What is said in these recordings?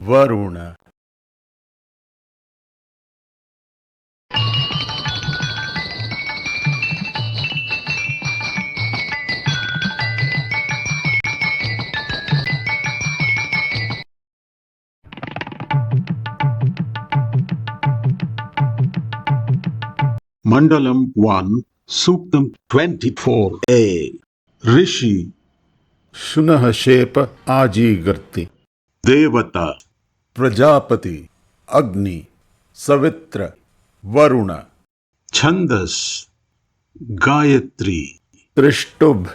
Varuna. Mandalam 1, Suktam 24A. Rishi, Shunah shepa ajigarti. Devata, Prajaapati. Agni. Savitr. Varuna. Chandas, Gayatri. Trishtubh.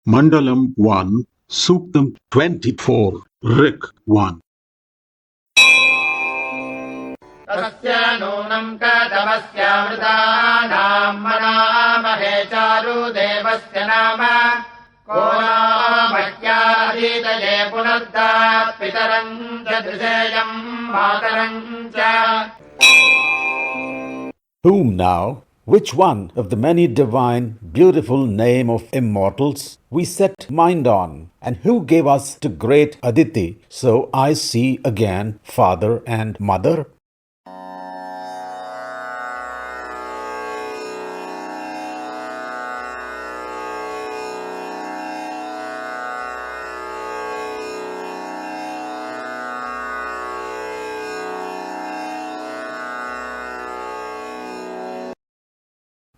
Mandalam 1, Suktam 24, Rik 1. तस्य नूनं कदमस्यामृतानां मनामहे चारु देवस्य नाम को नामह्याधीतये पुनर्दात् पितरम् च दृशेयम् मातरम् च. Whom now? Which one of the many divine, beautiful name of immortals we set mind on, and who gave us to great Aditi, so I see again father and mother?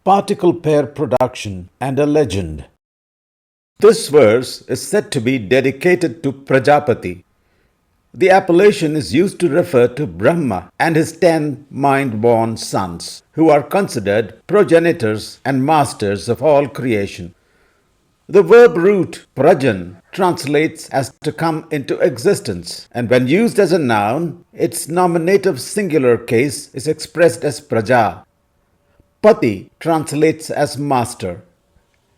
Particle pair production and a legend. This verse is said to be dedicated to Prajaapati. The appellation is used to refer to Brahma and his 10 mind-born sons, who are considered progenitors and masters of all creation. The verb root prajan translates as to come into existence, and when used as a noun, its nominative singular case is expressed as praja. Pati translates as master.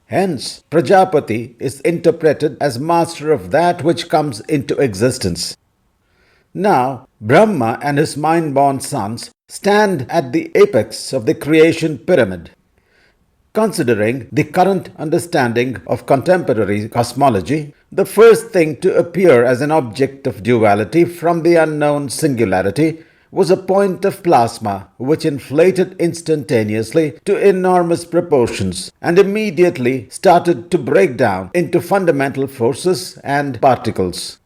Hence, Prajapati is interpreted as master of that which comes into existence. Now, Brahma and his mind-born sons stand at the apex of the creation pyramid. Considering the current understanding of contemporary cosmology, the first thing to appear as an object of duality from the unknown singularity was a point of plasma which inflated instantaneously to enormous proportions and immediately started to break down into fundamental forces and particles.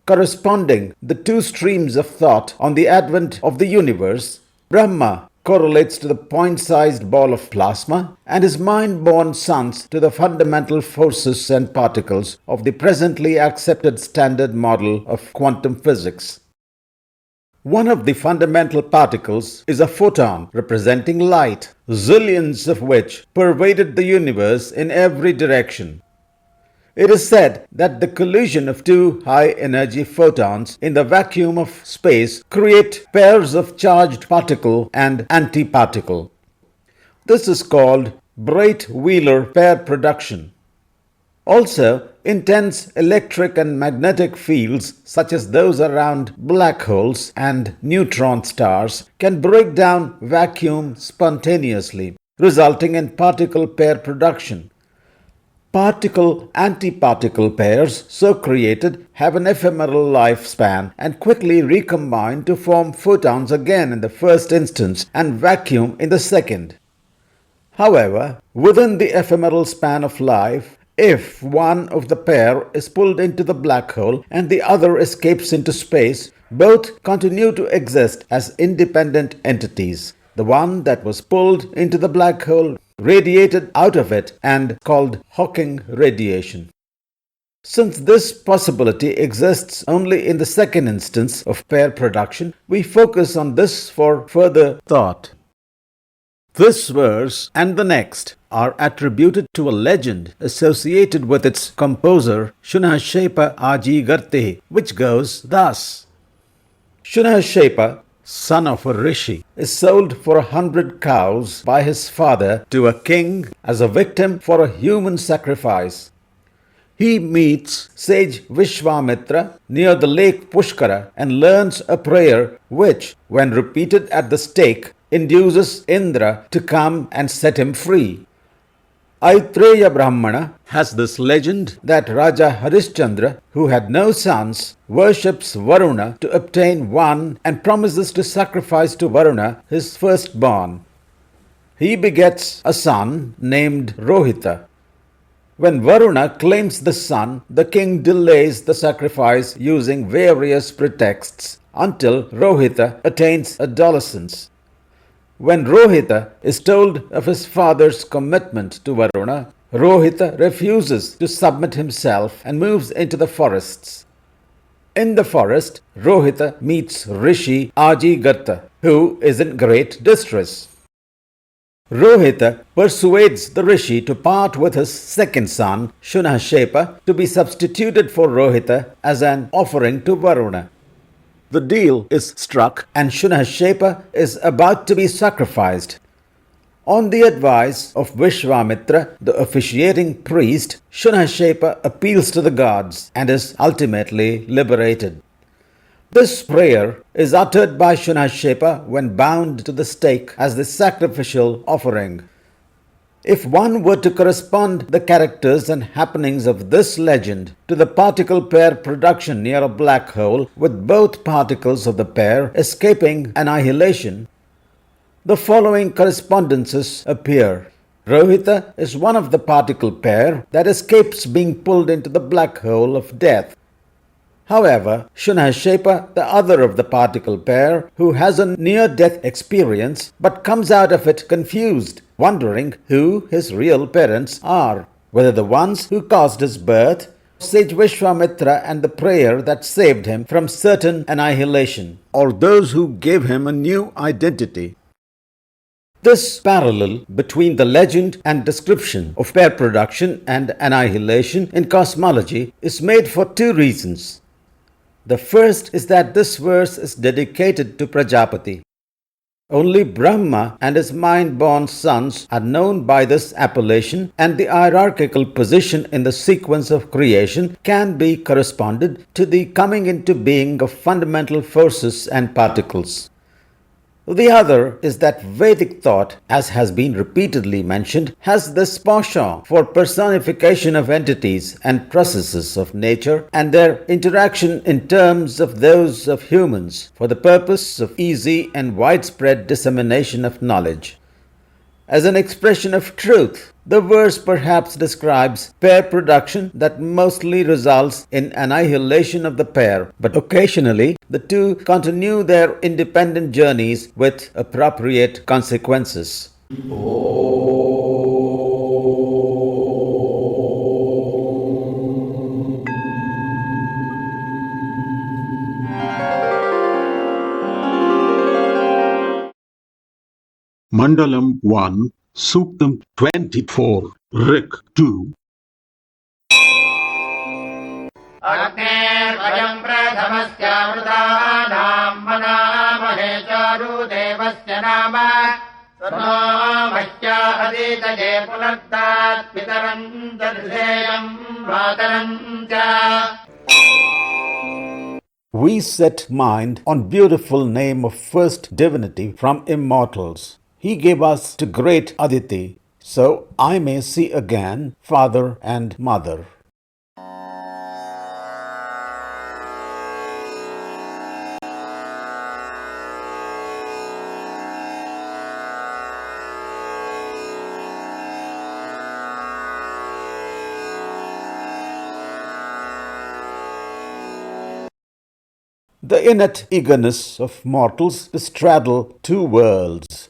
Corresponding the two streams of thought on the advent of the universe, Brahma correlates to the point-sized ball of plasma and his mind-born sons to the fundamental forces and particles of the presently accepted standard model of quantum physics. One of the fundamental particles is a photon representing light, zillions of which pervaded the universe in every direction. It is said that the collision of two high-energy photons in the vacuum of space create pairs of charged particle and antiparticle. This is called Bright-Wheeler pair production. Also, intense electric and magnetic fields, such as those around black holes and neutron stars, can break down vacuum spontaneously, resulting in particle pair production. Particle-antiparticle pairs, so created, have an ephemeral lifespan and quickly recombine to form photons again in the first instance and vacuum in the second. However, within the ephemeral span of life, if one of the pair is pulled into the black hole and the other escapes into space, both continue to exist as independent entities. The one that was pulled into the black hole radiated out of it and called Hawking radiation. Since this possibility exists only in the second instance of pair production, we focus on this for further thought. This verse and the next are attributed to a legend associated with its composer Shunashepa Ajigarte, which goes thus. Shunashepa, son of a rishi, is sold for 100 cows by his father to a king as a victim for a human sacrifice. He meets sage Vishwamitra near the lake Pushkara and learns a prayer which, when repeated at the stake, induces Indra to come and set him free. Aitreya Brahmana has this legend that Raja Harishchandra, who had no sons, worships Varuna to obtain one and promises to sacrifice to Varuna his firstborn. He begets a son named Rohita. When Varuna claims the son, the king delays the sacrifice using various pretexts until Rohita attains adolescence. When Rohita is told of his father's commitment to Varuna, Rohita refuses to submit himself and moves into the forests. In the forest, Rohita meets Rishi Ajigartha, who is in great distress. Rohita persuades the rishi to part with his second son, Shunashepa, to be substituted for Rohita as an offering to Varuna. The deal is struck and Shunashepa is about to be sacrificed. On the advice of Vishwamitra, the officiating priest, Shunashepa appeals to the gods and is ultimately liberated. This prayer is uttered by Shunashepa when bound to the stake as the sacrificial offering. If one were to correspond the characters and happenings of this legend to the particle pair production near a black hole with both particles of the pair escaping annihilation, the following correspondences appear. Rohita is one of the particle pair that escapes being pulled into the black hole of death. However, Shunashepa, the other of the particle pair, who has a near-death experience but comes out of it confused, wondering who his real parents are, whether the ones who caused his birth, sage Vishwamitra and the prayer that saved him from certain annihilation, or those who gave him a new identity. This parallel between the legend and description of pair production and annihilation in cosmology is made for two reasons. The first is that this verse is dedicated to Prajaapati. Only Brahma and his mind-born sons are known by this appellation, and the hierarchical position in the sequence of creation can be corresponded to the coming into being of fundamental forces and particles. The other is that Vedic thought, as has been repeatedly mentioned, has this penchant for personification of entities and processes of nature and their interaction in terms of those of humans for the purpose of easy and widespread dissemination of knowledge. As an expression of truth, the verse perhaps describes pair production that mostly results in annihilation of the pair, but occasionally the two continue their independent journeys with appropriate consequences. Mandalam 1, Suktam 24, Rik 2. अग्नेर्वयम् प्रथमस्यामृतानाम् मनामहे चारुदेवस्य नाम no मह्या अदीतये पुनर्दात् पितरम् दर्शेयम् मातरम् च. We set mind on beautiful name of first divinity from immortals. He gave us to great Aditi, so I may see again father and mother. The innate eagerness of mortals to straddle two worlds.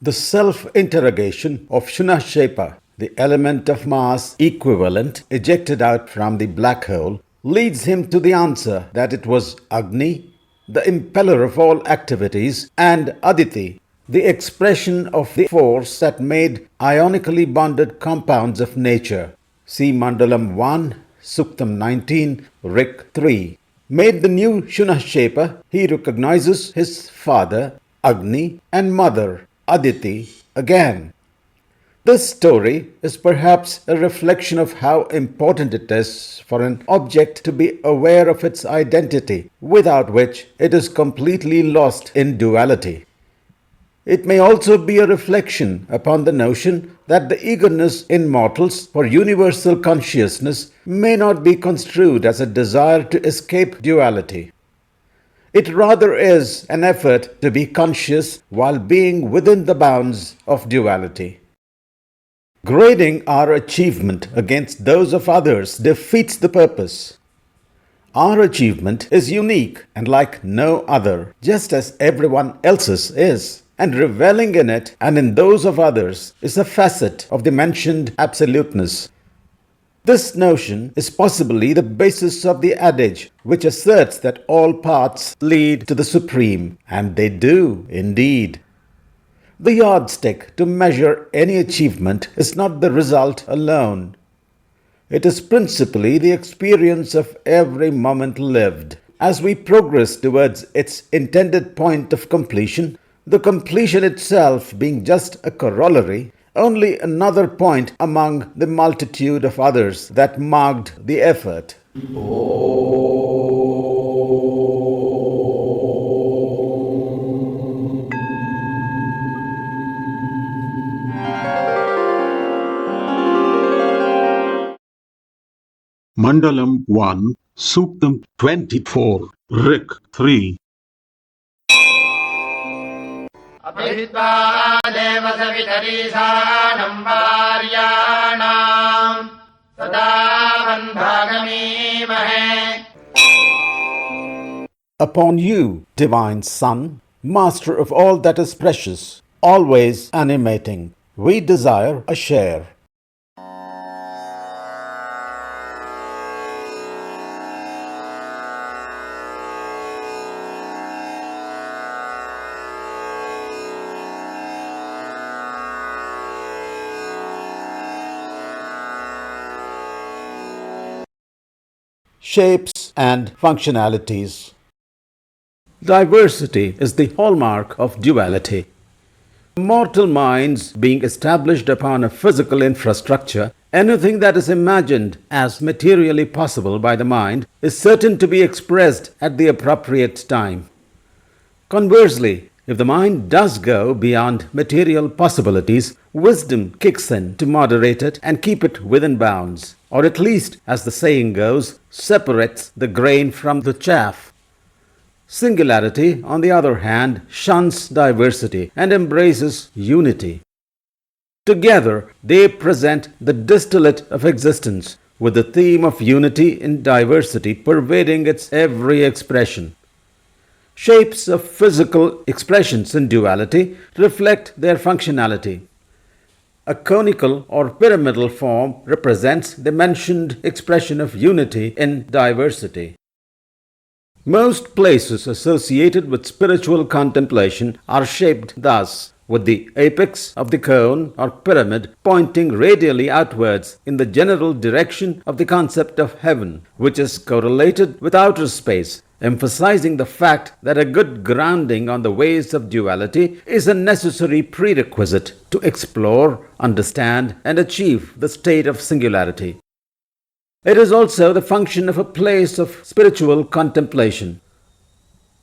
The self-interrogation of Shunashepa the element of mass equivalent ejected out from the black hole, leads him to the answer that it was Agni, the impeller of all activities, and Aditi, the expression of the force that made ionically bonded compounds of nature. See Mandalam 1, Suktam 19, Rik 3. Made the new Shunashepa, he recognizes his father, Agni, and mother, Aditi, again. This story is perhaps a reflection of how important it is for an object to be aware of its identity, without which it is completely lost in duality. It may also be a reflection upon the notion that the eagerness in mortals for universal consciousness may not be construed as a desire to escape duality. It rather is an effort to be conscious while being within the bounds of duality. Grading our achievement against those of others defeats the purpose. Our achievement is unique and like no other, just as everyone else's is, and reveling in it and in those of others is a facet of the mentioned absoluteness. This notion is possibly the basis of the adage which asserts that all paths lead to the Supreme, and they do indeed. The yardstick to measure any achievement is not the result alone. It is principally the experience of every moment lived. As we progress towards its intended point of completion, the completion itself being just a corollary, only another point among the multitude of others that marked the effort. Mandalam 1, Suktam 24, Rik 3. अभित्वा देव सवितरीशानं वार्याणां सदा वन्भागमीमहे. Upon you, divine Son, master of all that is precious, always animating, we desire a share. Shapes and functionalities. Diversity is the hallmark of duality. Mortal minds being established upon a physical infrastructure, anything that is imagined as materially possible by the mind is certain to be expressed at the appropriate time. Conversely, if the mind does go beyond material possibilities, wisdom kicks in to moderate it and keep it within bounds, or at least, as the saying goes, separates the grain from the chaff. Singularity, on the other hand, shuns diversity and embraces unity. Together, they present the distillate of existence, with the theme of unity in diversity pervading its every expression. Shapes of physical expressions in duality reflect their functionality. A conical or pyramidal form represents the mentioned expression of unity in diversity. Most places associated with spiritual contemplation are shaped thus, with the apex of the cone or pyramid pointing radially outwards in the general direction of the concept of heaven, which is correlated with outer space, emphasizing the fact that a good grounding on the ways of duality is a necessary prerequisite to explore, understand, and achieve the state of singularity. It is also the function of a place of spiritual contemplation.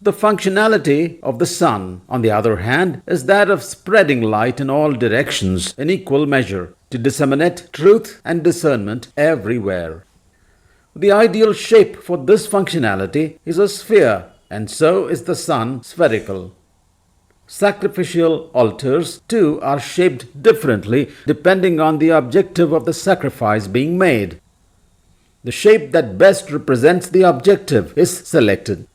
The functionality of the sun, on the other hand, is that of spreading light in all directions in equal measure to disseminate truth and discernment everywhere. The ideal shape for this functionality is a sphere, and so is the sun spherical. Sacrificial altars, too, are shaped differently depending on the objective of the sacrifice being made. The shape that best represents the objective is selected.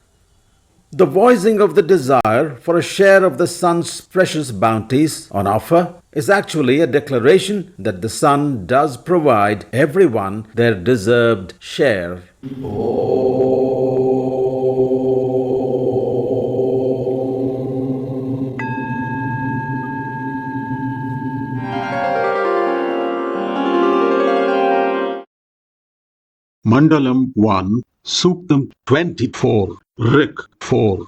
The voicing of the desire for a share of the sun's precious bounties on offer is actually a declaration that the sun does provide everyone their deserved share. Mandalam 1, Suktam 24, Rik 4.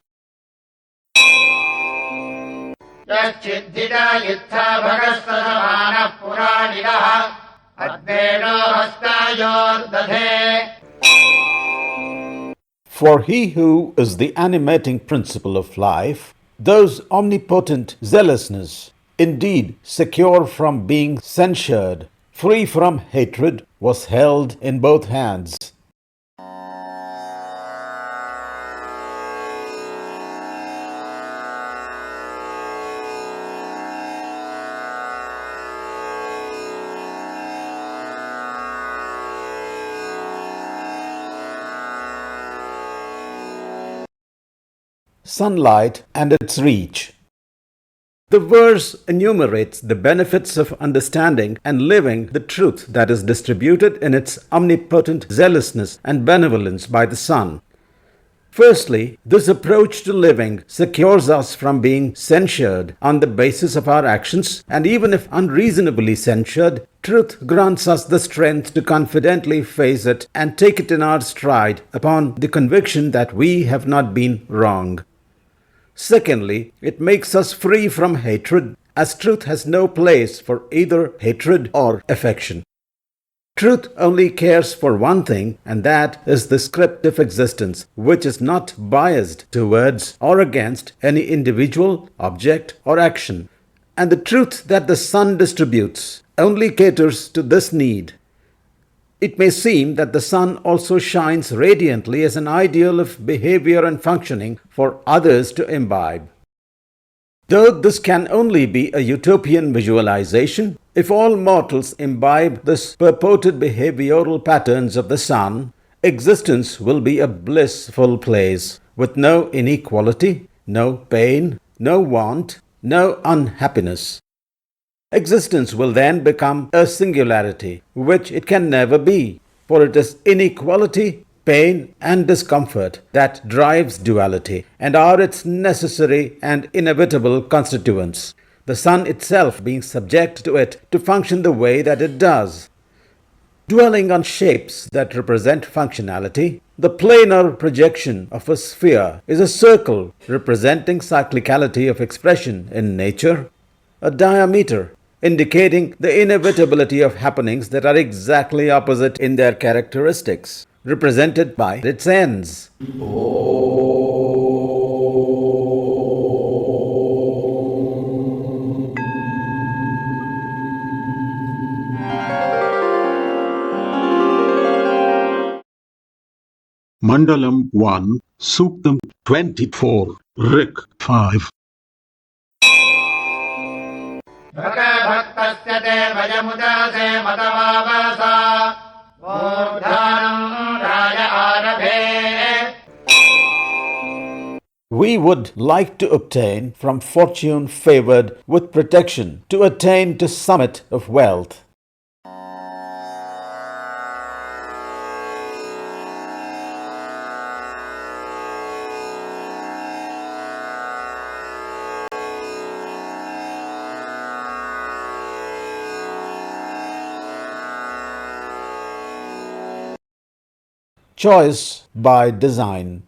यश्चिद्धिता युत्था भगस्तसमानः पुराणिनः अद्वेनो हस्तायोर्दधे. For he who is the animating principle of life, those omnipotent zealousness, indeed secure from being censured, free from hatred, was held in both hands. Sunlight and its reach. The verse enumerates the benefits of understanding and living the truth that is distributed in its omnipotent zealousness and benevolence by the sun. Firstly, this approach to living secures us from being censured on the basis of our actions, and even if unreasonably censured, truth grants us the strength to confidently face it and take it in our stride upon the conviction that we have not been wrong. Secondly, it makes us free from hatred, as truth has no place for either hatred or affection. Truth only cares for one thing, and that is the script of existence, which is not biased towards or against any individual, object, or action. And the truth that the sun distributes only caters to this need. It may seem that the sun also shines radiantly as an ideal of behavior and functioning for others to imbibe. Though this can only be a utopian visualization, if all mortals imbibe this purported behavioral patterns of the sun, existence will be a blissful place with no inequality, no pain, no want, no unhappiness. Existence will then become a singularity, which it can never be, for it is inequality, pain, and discomfort that drives duality, and are its necessary and inevitable constituents, the sun itself being subject to it to function the way that it does. Dwelling on shapes that represent functionality, the planar projection of a sphere is a circle representing cyclicality of expression in nature, a diameter indicating the inevitability of happenings that are exactly opposite in their characteristics, represented by its ends. Mandalam 1, Suktam 24, Rik 5. भक्तस्य ते भयमुदासे मतवावसा मूर्धानम् राय आरभे. We would like to obtain from fortune favored with protection to attain to summit of wealth. Choice by design.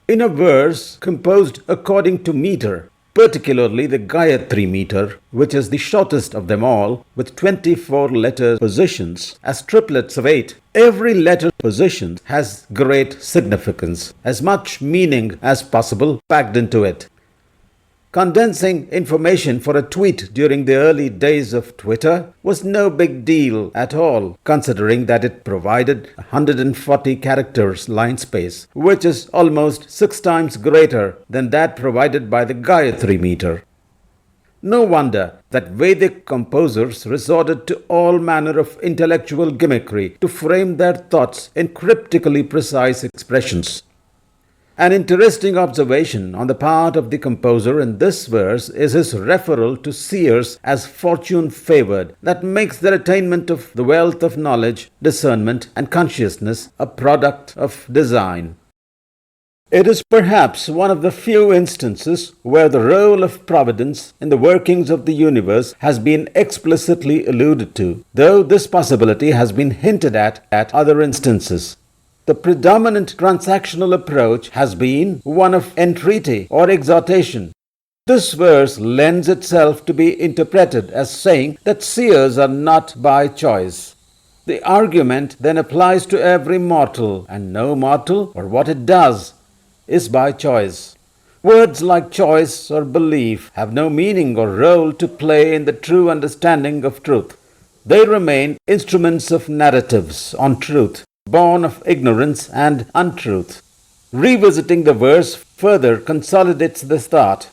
In a verse composed according to meter, particularly the Gayatri meter, which is the shortest of them all, with 24 letter positions as triplets of 8, every letter position has great significance, as much meaning as possible packed into it. Condensing information for a tweet during the early days of Twitter was no big deal at all, considering that it provided 140 characters line space, which is almost 6 times greater than that provided by the Gayatri meter. No wonder that Vedic composers resorted to all manner of intellectual gimmickry to frame their thoughts in cryptically precise expressions. An interesting observation on the part of the composer in this verse is his referral to seers as fortune favored that makes their attainment of the wealth of knowledge, discernment, and consciousness a product of design. It is perhaps one of the few instances where the role of providence in the workings of the universe has been explicitly alluded to, though this possibility has been hinted at other instances. The predominant transactional approach has been one of entreaty or exhortation. This verse lends itself to be interpreted as saying that seers are not by choice. The argument then applies to every mortal, and no mortal, or what it does, is by choice. Words like choice or belief have no meaning or role to play in the true understanding of truth. They remain instruments of narratives on truth, born of ignorance and untruth. Revisiting the verse further consolidates this thought.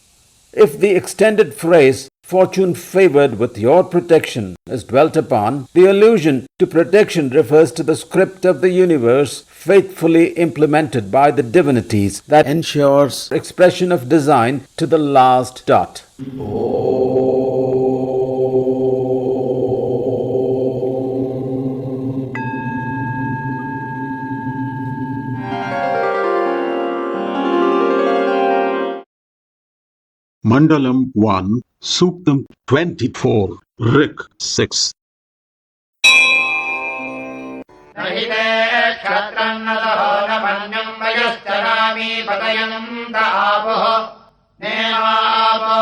If the extended phrase, fortune favored with your protection, is dwelt upon, the allusion to protection refers to the script of the universe faithfully implemented by the divinities that ensures expression of design to the last dot. Mandalam 1, Suktam 24, Rik 6. न हि ते क्षत्रम् न दहो न मन्यम् वयश्चरामि पतयन्त आपोः नेमापो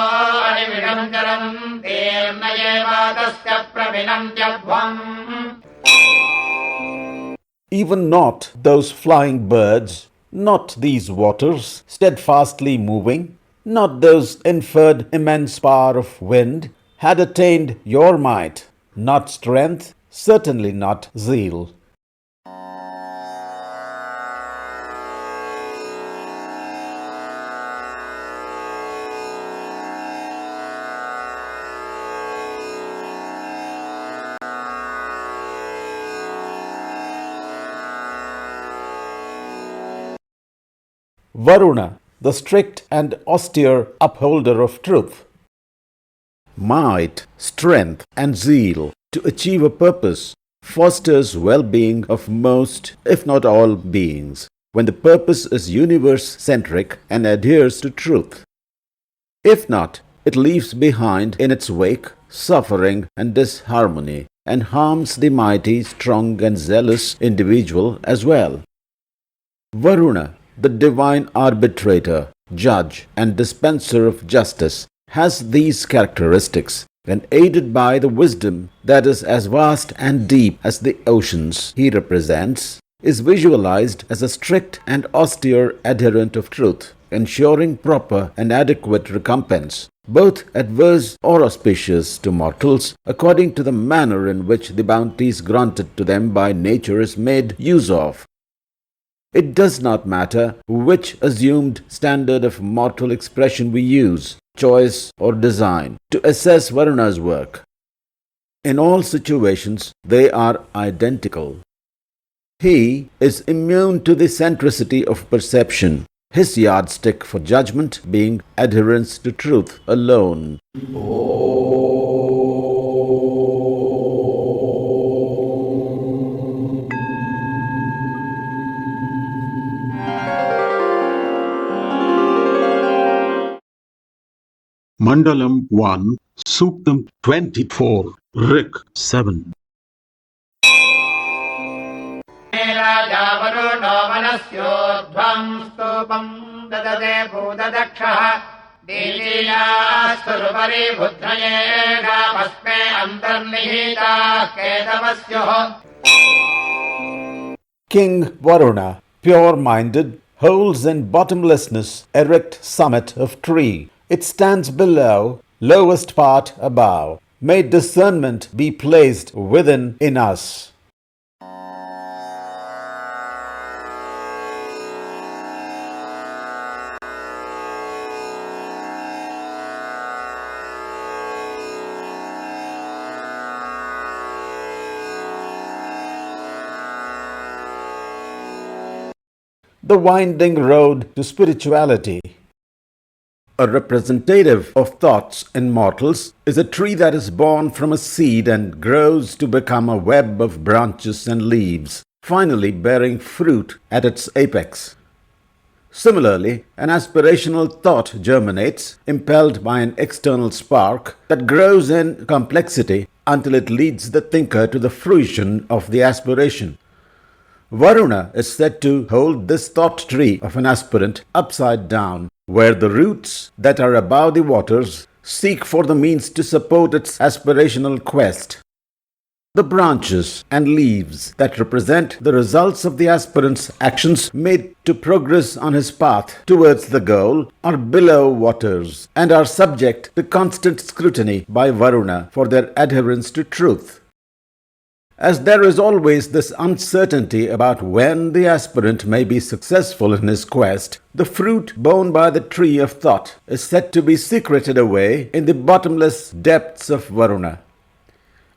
अनिमिषम् चरम् तेर्न एवातस्य प्रविनन्त्यध्वम्. Even not those flying birds, not these waters steadfastly moving, not those inferred immense power of wind had attained your might, not strength, certainly not zeal. Varuna, the strict and austere upholder of truth. Might, strength, and zeal to achieve a purpose fosters well-being of most, if not all, beings, when the purpose is universe-centric and adheres to truth. If not, it leaves behind in its wake suffering and disharmony, and harms the mighty, strong, and zealous individual as well. Varuna, the divine arbitrator, judge, and dispenser of justice, has these characteristics, and aided by the wisdom that is as vast and deep as the oceans he represents, is visualized as a strict and austere adherent of truth, ensuring proper and adequate recompense, both adverse or auspicious to mortals, according to the manner in which the bounties granted to them by nature is made use of. It does not matter which assumed standard of mortal expression we use, choice or design, to assess Varuna's work. In all situations, they are identical. He is immune to the centricity of perception, his yardstick for judgment being adherence to truth alone. Mandalam 1, Suktam 24, Rik 7. राजा वरुणो मनस्योध्वम् स्तूपम् ददते भूतदक्षः दीलीयास्तुरुपरि बुद्धयेषामस्मे अन्तर्निहिताः केतवस्युः. King Varuna, pure-minded, holds in bottomlessness erect summit of tree. It stands below, lowest part above. May discernment be placed within in us. The winding road to spirituality. A representative of thoughts in mortals is a tree that is born from a seed and grows to become a web of branches and leaves, finally bearing fruit at its apex. Similarly, an aspirational thought germinates, impelled by an external spark that grows in complexity until it leads the thinker to the fruition of the aspiration. Varuna is said to hold this thought tree of an aspirant upside down, where the roots that are above the waters seek for the means to support its aspirational quest. The branches and leaves that represent the results of the aspirant's actions made to progress on his path towards the goal are below waters and are subject to constant scrutiny by Varuna for their adherence to truth. As there is always this uncertainty about when the aspirant may be successful in his quest, the fruit borne by the tree of thought is said to be secreted away in the bottomless depths of Varuna.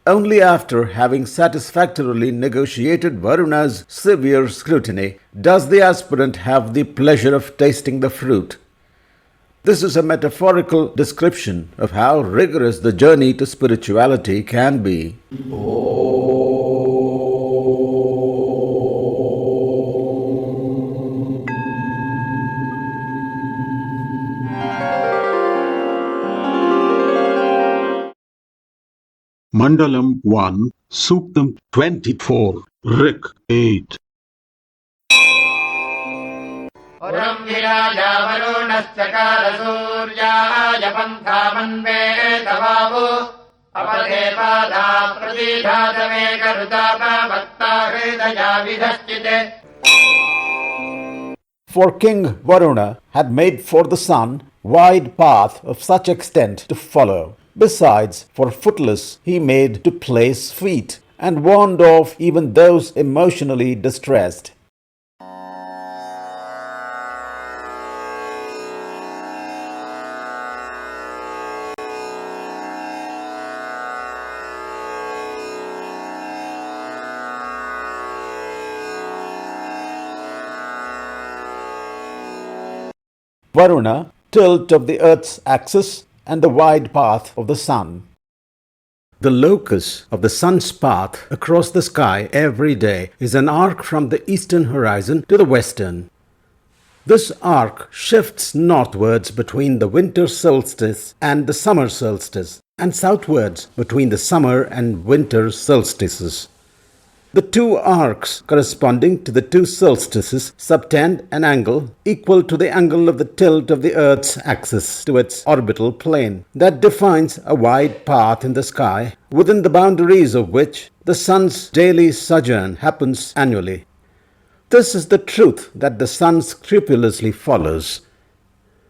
Only after having satisfactorily negotiated Varuna's severe scrutiny does the aspirant have the pleasure of tasting the fruit. This is a metaphorical description of how rigorous the journey to spirituality can be. Mandalam 1, Suktam 24, Rik 8. पुरम् विराजा वरुणश्चकार सूर्याय पन्थामन्वेतवावो अपदे पादा प्रतीघातमेकरुतापवक्ता हृदया विधश्चिते. For King Varuna had made for the sun wide path of such extent to follow. Besides, for footless he made to place feet, and warned off even those emotionally distressed. Varuna, tilt of the earth's axis, and the wide path of the sun. The locus of the sun's path across the sky every day is an arc from the eastern horizon to the western. This arc shifts northwards between the winter solstice and the summer solstice, and southwards between the summer and winter solstices. The two arcs corresponding to the two solstices subtend an angle equal to the angle of the tilt of the Earth's axis to its orbital plane that defines a wide path in the sky, within the boundaries of which the sun's daily sojourn happens annually. This is the truth that the sun scrupulously follows.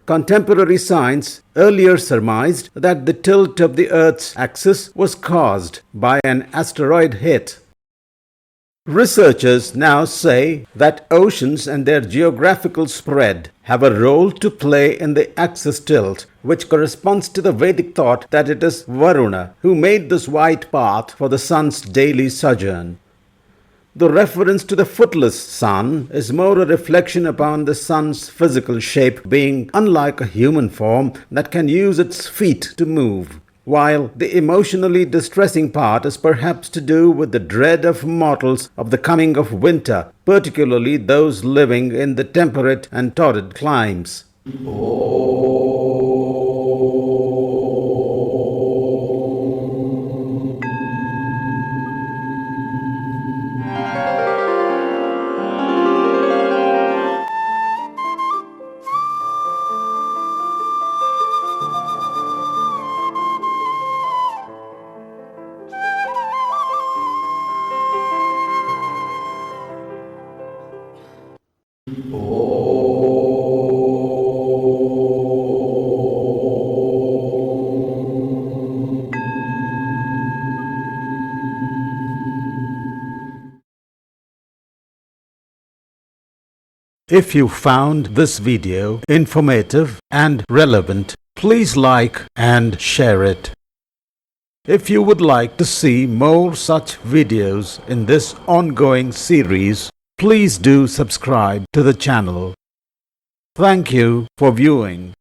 Contemporary science earlier surmised that the tilt of the Earth's axis was caused by an asteroid hit. Researchers now say that oceans and their geographical spread have a role to play in the axis tilt, which corresponds to the Vedic thought that it is Varuna who made this wide path for the sun's daily sojourn. The reference to the footless sun is more a reflection upon the sun's physical shape being unlike a human form that can use its feet to move, while the emotionally distressing part is perhaps to do with the dread of mortals of the coming of winter, particularly those living in the temperate and torrid climes. If you found this video informative and relevant, please like and share it. If you would like to see more such videos in this ongoing series, Please do subscribe to the channel. Thank you for viewing.